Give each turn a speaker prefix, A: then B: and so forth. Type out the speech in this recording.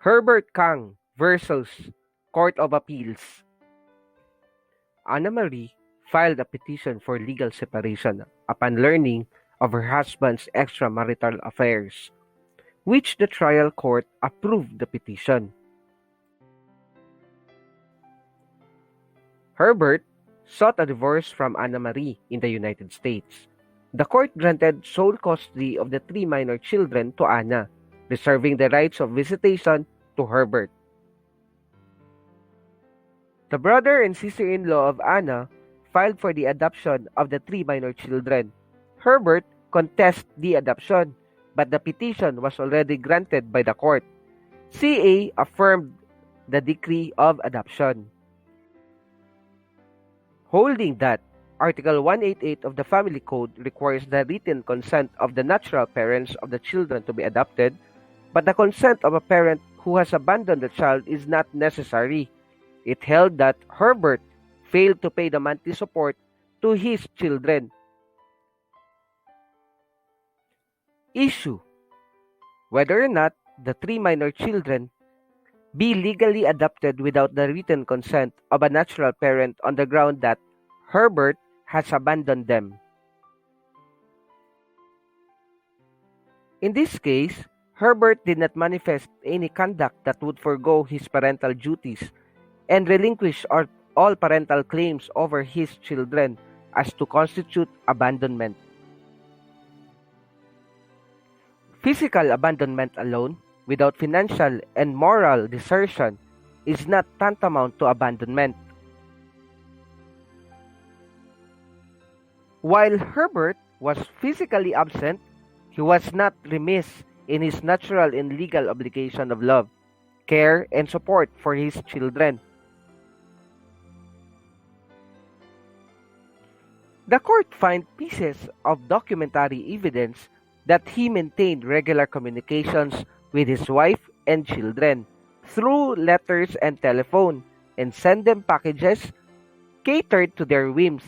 A: Herbert Kang versus Court of Appeals. Anna Marie filed a petition for legal separation upon learning of her husband's extramarital affairs, which the trial court approved the petition. Herbert sought a divorce from Anna Marie in the United States. The court granted sole custody of the 3 minor children to Anna, reserving the rights of visitation to Herbert. The brother and sister-in-law of Anna filed for the adoption of the 3 minor children. Herbert contested the adoption, but the petition was already granted by the court. CA affirmed the decree of adoption, holding that Article 188 of the Family Code requires the written consent of the natural parents of the children to be adopted, but the consent of a parent who has abandoned the child is not necessary. It held that Herbert failed to pay the monthly support to his children. Issue: whether or not the 3 minor children be legally adopted without the written consent of a natural parent on the ground that Herbert has abandoned them. In this case, Herbert did not manifest any conduct that would forego his parental duties and relinquish all parental claims over his children as to constitute abandonment. Physical abandonment alone, without financial and moral desertion, is not tantamount to abandonment. While Herbert was physically absent, he was not remiss in his natural and legal obligation of love, care, and support for his children. The court found pieces of documentary evidence that he maintained regular communications with his wife and children through letters and telephone, and sent them packages catered to their whims.